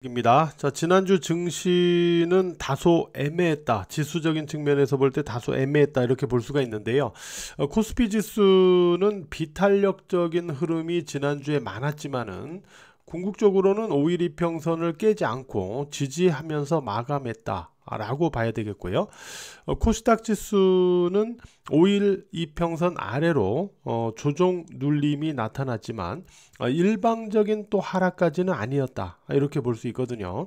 입니다. 자, 지난주 증시는 다소 애매했다. 지수적인 측면에서 볼 때 다소 애매했다. 이렇게 볼 수가 있는데요. 코스피 지수는 비탄력적인 흐름이 지난주에 많았지만은 궁극적으로는 5일 이평선을 깨지 않고 지지하면서 마감했다 라고 봐야 되겠고요. 코스닥 지수는 5일 이평선 아래로 조정 눌림이 나타났지만 일방적인 또 하락까지는 아니었다, 이렇게 볼 수 있거든요.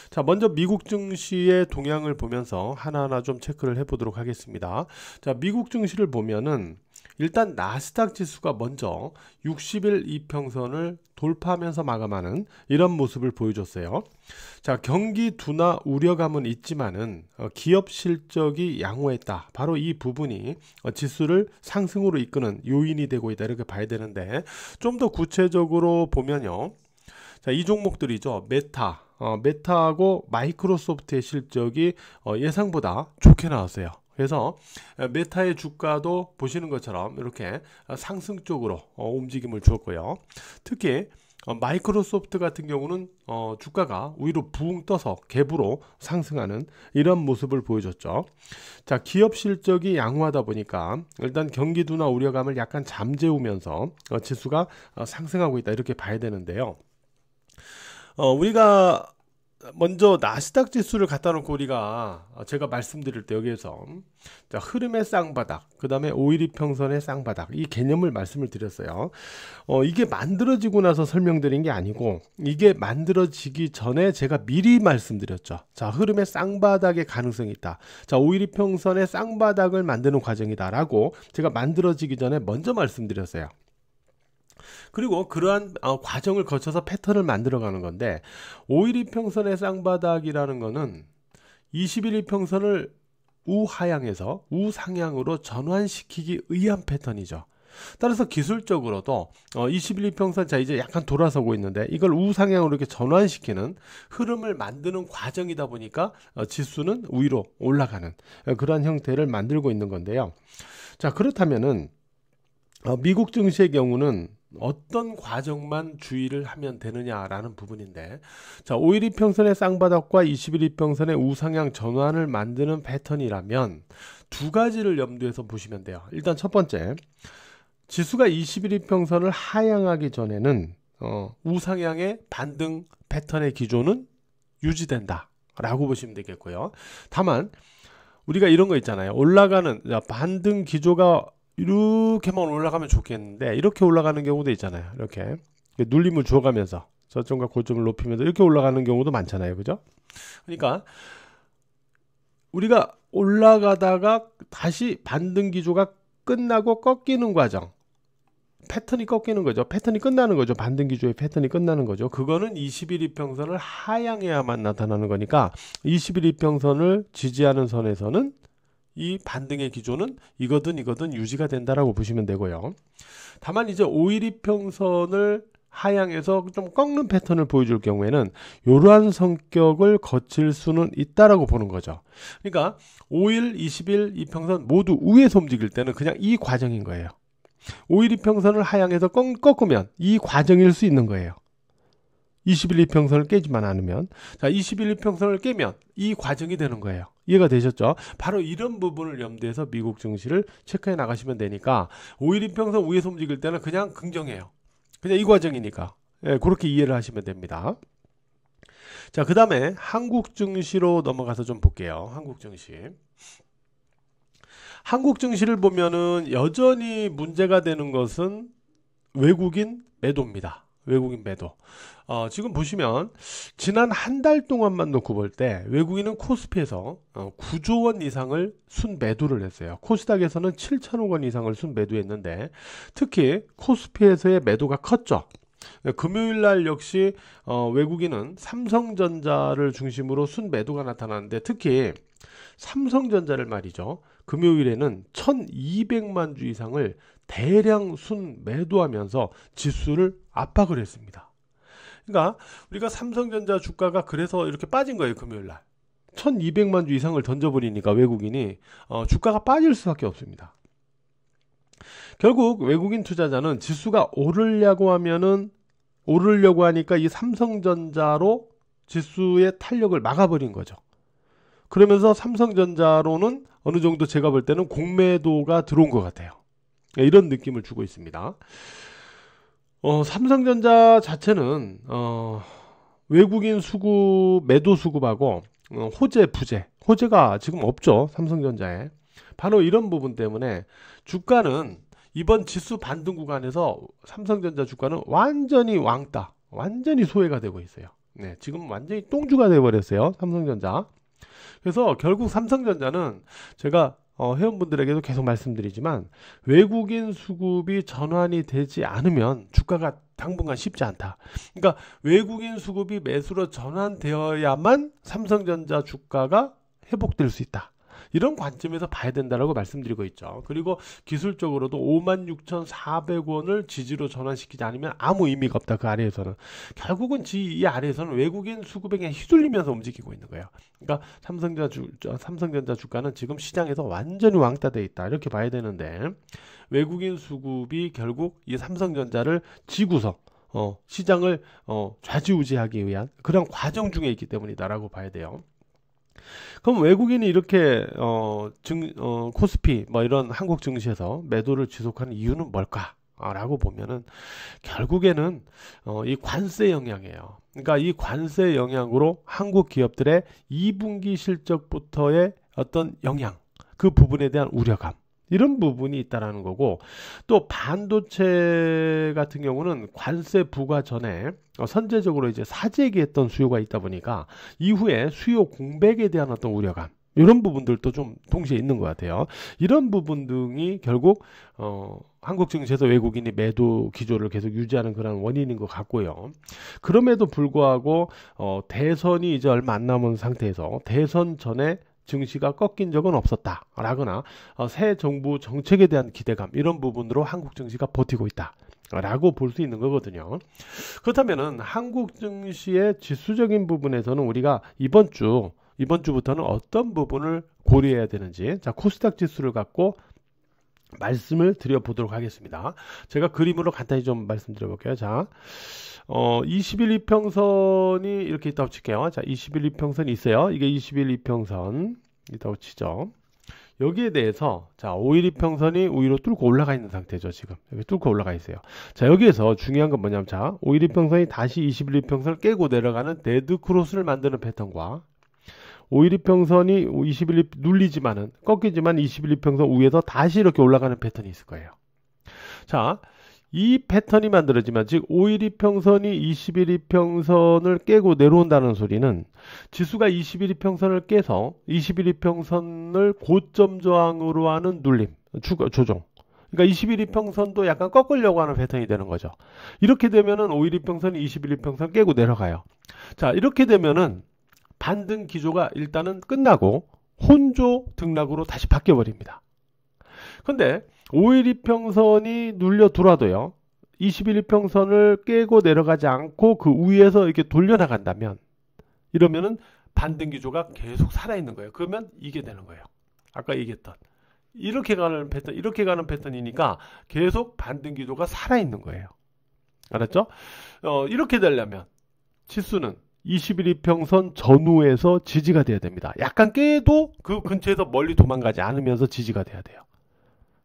자, 먼저 미국 증시의 동향을 보면서 하나하나 좀 체크를 해보도록 하겠습니다. 자, 미국 증시를 보면은 일단 나스닥 지수가 먼저 60일 이평선을 돌파하면서 마감하는 이런 모습을 보여줬어요. 자, 경기 둔화 우려감은 있지만은 기업 실적이 양호했다. 바로 이 부분이 지수를 상승으로 이끄는 요인이 되고 있다, 이렇게 봐야 되는데, 좀 더 구체적으로 보면요. 자, 이 종목들이죠. 메타하고 마이크로소프트의 실적이 예상보다 좋게 나왔어요. 그래서 메타의 주가도 보시는 것처럼 이렇게 상승 쪽으로 움직임을 주었고요. 특히 마이크로소프트 같은 경우는 주가가 위로 붕 떠서 갭으로 상승하는 이런 모습을 보여줬죠. 자, 기업 실적이 양호하다 보니까 일단 경기 둔화 우려감을 약간 잠재우면서 지수가 상승하고 있다, 이렇게 봐야 되는데요. 우리가 먼저 나스닥 지수를 갖다 놓고 우리가 제가 말씀드릴 때 여기에서 자, 흐름의 쌍바닥, 그 다음에 5일 이평선의 쌍바닥, 이 개념을 말씀을 드렸어요. 이게 만들어지고 나서 설명드린 게 아니고 이게 만들어지기 전에 제가 미리 말씀드렸죠. 자, 흐름의 쌍바닥의 가능성이 있다. 자, 5일 이평선의 쌍바닥을 만드는 과정이다 라고 제가 만들어지기 전에 먼저 말씀드렸어요. 그리고 그러한 과정을 거쳐서 패턴을 만들어가는 건데, 5일 이평선의 쌍바닥이라는 거는 21일 이평선을 우하향에서 우상향으로 전환시키기 위한 패턴이죠. 따라서 기술적으로도 21일 이평선, 자, 이제 약간 돌아서고 있는데 이걸 우상향으로 이렇게 전환시키는 흐름을 만드는 과정이다 보니까 지수는 위로 올라가는 그러한 형태를 만들고 있는 건데요. 자, 그렇다면은 미국 증시의 경우는 어떤 과정만 주의를 하면 되느냐라는 부분인데, 자, 5일 이평선의 쌍바닥과 21일 이평선의 우상향 전환을 만드는 패턴이라면 두 가지를 염두에서 보시면 돼요. 일단 첫 번째, 지수가 21일 이평선을 하향하기 전에는 우상향의 반등 패턴의 기조는 유지된다 라고 보시면 되겠고요. 다만 우리가 이런 거 있잖아요. 올라가는 반등 기조가 이렇게만 올라가면 좋겠는데 이렇게 올라가는 경우도 있잖아요. 이렇게 눌림을 주어가면서 저점과 고점을 높이면서 이렇게 올라가는 경우도 많잖아요. 그죠? 그러니까 우리가 올라가다가 다시 반등 기조가 끝나고 꺾이는 과정, 패턴이 꺾이는 거죠. 패턴이 끝나는 거죠. 반등 기조의 패턴이 끝나는 거죠. 그거는 21일 이평선을 하향해야만 나타나는 거니까 21일 이평선을 지지하는 선에서는 이 반등의 기조는 이거든 유지가 된다라고 보시면 되고요. 다만 이제 5일 이평선을 하향해서 좀 꺾는 패턴을 보여줄 경우에는 이러한 성격을 거칠 수는 있다라고 보는 거죠. 그러니까 5일, 20일 이평선 모두 위에서 움직일 때는 그냥 이 과정인 거예요. 5일 이평선을 하향해서 꺾으면 이 과정일 수 있는 거예요. 21일 이평선을 깨지만 않으면, 자, 21일 이평선을 깨면 이 과정이 되는 거예요. 이해가 되셨죠? 바로 이런 부분을 염두해서 미국 증시를 체크해 나가시면 되니까 5일 이평선 위에서 움직일 때는 그냥 긍정해요. 그냥 이 과정이니까. 예, 그렇게 이해를 하시면 됩니다. 자, 그 다음에 한국 증시로 넘어가서 좀 볼게요. 한국 증시. 한국 증시를 보면은 여전히 문제가 되는 것은 외국인 매도입니다. 외국인 매도. 지금 보시면 지난 한 달 동안만 놓고 볼 때 외국인은 코스피에서 9조 원 이상을 순매도를 했어요. 코스닥에서는 7천억 원 이상을 순매도했는데 특히 코스피에서의 매도가 컸죠. 금요일 날 역시 외국인은 삼성전자를 중심으로 순매도가 나타나는데 특히 삼성전자를 말이죠. 금요일에는 1200만 주 이상을 대량 순매도하면서 지수를 압박을 했습니다. 그러니까 우리가 삼성전자 주가가 그래서 이렇게 빠진 거예요. 금요일날 1200만 주 이상을 던져버리니까 외국인이 주가가 빠질 수밖에 없습니다. 결국 외국인 투자자는 지수가 오르려고 하니까 이 삼성전자로 지수의 탄력을 막아버린 거죠. 그러면서 삼성전자로는 어느 정도 제가 볼 때는 공매도가 들어온 것 같아요. 이런 느낌을 주고 있습니다. 삼성전자 자체는 외국인 수급, 매도 수급하고 호재, 부재, 호재가 지금 없죠. 삼성전자에. 바로 이런 부분 때문에 주가는 이번 지수 반등 구간에서 삼성전자 주가는 완전히 왕따, 완전히 소외가 되고 있어요. 네, 지금 완전히 똥주가 되어버렸어요. 삼성전자. 그래서 결국 삼성전자는 제가 회원분들에게도 계속 말씀드리지만 외국인 수급이 전환이 되지 않으면 주가가 당분간 쉽지 않다. 그러니까 외국인 수급이 매수로 전환되어야만 삼성전자 주가가 회복될 수 있다. 이런 관점에서 봐야 된다라고 말씀드리고 있죠. 그리고 기술적으로도 56,400원을 지지로 전환시키지 않으면 아무 의미가 없다. 그 아래에서는. 결국은 이 아래에서는 외국인 수급에 그냥 휘둘리면서 움직이고 있는 거예요. 그러니까 삼성전자 주가는 지금 시장에서 완전히 왕따되어 있다. 이렇게 봐야 되는데 외국인 수급이 결국 이 삼성전자를 지고서 시장을 좌지우지하기 위한 그런 과정 중에 있기 때문이다라고 봐야 돼요. 그럼 외국인이 이렇게 코스피 뭐 이런 한국 증시에서 매도를 지속하는 이유는 뭘까? 라고 보면은 결국에는 이 관세 영향이에요. 그러니까 이 관세 영향으로 한국 기업들의 2분기 실적부터의 어떤 영향, 그 부분에 대한 우려감, 이런 부분이 있다라는 거고, 또 반도체 같은 경우는 관세 부과 전에 선제적으로 이제 사재기했던 수요가 있다 보니까 이후에 수요 공백에 대한 어떤 우려감, 이런 부분들도 좀 동시에 있는 것 같아요. 이런 부분 등이 결국 한국 증시에서 외국인이 매도 기조를 계속 유지하는 그런 원인인 것 같고요. 그럼에도 불구하고 대선이 이제 얼마 안 남은 상태에서 대선 전에 증시가 꺾인 적은 없었다 라거나 새 정부 정책에 대한 기대감, 이런 부분으로 한국 증시가 버티고 있다 라고 볼 수 있는 거거든요. 그렇다면은 한국 증시의 지수적인 부분에서는 우리가 이번 주부터는 어떤 부분을 고려해야 되는지, 자, 코스닥 지수를 갖고 말씀을 드려보도록 하겠습니다. 제가 그림으로 간단히 좀 말씀드려 볼게요. 자, 20일 이평선이 이렇게 있다고 칠게요. 자, 20일 이평선이 있어요. 이게 20일 이평선 있다고 치죠. 여기에 대해서 자, 5일 이평선이 위로 뚫고 올라가 있는 상태죠. 지금 여기 뚫고 올라가 있어요. 자, 여기에서 중요한 건 뭐냐면, 자, 5일 이평선이 다시 21일 이평선을 깨고 내려가는 데드 크로스를 만드는 패턴과 5일 이평선이 21일 눌리지만은 꺾이지만 21일 이평선 위에서 다시 이렇게 올라가는 패턴이 있을 거예요. 자, 이 패턴이 만들어지면, 즉 5일 이평선이 21일 이평선을 깨고 내려온다는 소리는 지수가 21일 이평선을 깨서 21일 이평선을 고점 저항으로 하는 눌림, 조정. 그러니까 21일 이평선도 약간 꺾으려고 하는 패턴이 되는 거죠. 이렇게 되면은 5일 이평선이 21일 이평선 깨고 내려가요. 자, 이렇게 되면은 반등 기조가 일단은 끝나고 혼조 등락으로 다시 바뀌어 버립니다. 근데 5일 이평선이 눌려 들어와도요, 20일 이평선을 깨고 내려가지 않고 그 위에서 이렇게 돌려나간다면, 이러면은 반등 기조가 계속 살아있는 거예요. 그러면 이게 되는 거예요. 아까 얘기했던 이렇게 가는 패턴이니까 계속 반등 기조가 살아있는 거예요. 알았죠? 이렇게 되려면 지수는 20일 이평선 전후에서 지지가 돼야 됩니다. 약간 깨도 그 근처에서 멀리 도망가지 않으면서 지지가 돼야 돼요.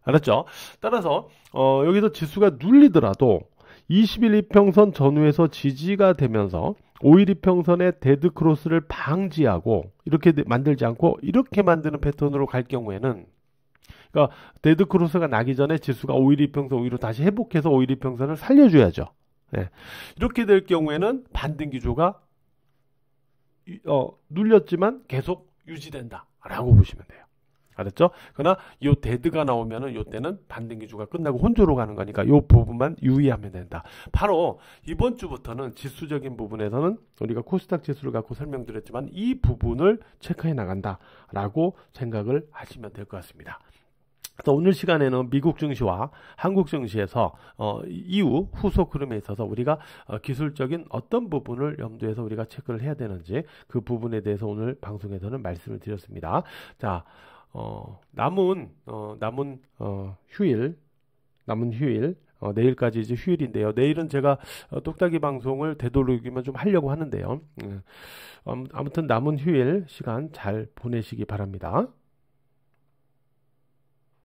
알았죠? 따라서 여기서 지수가 눌리더라도 20일 이평선 전후에서 지지가 되면서 5일 이평선의 데드 크로스를 방지하고 이렇게 만들지 않고 이렇게 만드는 패턴으로 갈 경우에는, 그러니까 데드 크로스가 나기 전에 지수가 5일 이평선 위로 다시 회복해서 5일 이평선을 살려줘야죠. 네. 이렇게 될 경우에는 반등 기조가 눌렸지만 계속 유지된다 라고 보시면 돼요. 알았죠? 그러나 요 데드가 나오면은 요 때는 반등 기조가 끝나고 혼조로 가는 거니까 요 부분만 유의하면 된다. 바로 이번 주부터는 지수적인 부분에서는 우리가 코스닥 지수를 갖고 설명드렸지만 이 부분을 체크해 나간다 라고 생각을 하시면 될 것 같습니다. 그래서 오늘 시간에는 미국 증시와 한국 증시에서 이후 후속 흐름에 있어서 우리가 기술적인 어떤 부분을 염두에서 우리가 체크를 해야 되는지, 그 부분에 대해서 오늘 방송에서는 말씀을 드렸습니다. 자, 남은 휴일 내일까지 이제 휴일인데요. 내일은 제가 똑딱이 방송을 되도록이면 좀 하려고 하는데요. 아무튼 남은 휴일 시간 잘 보내시기 바랍니다.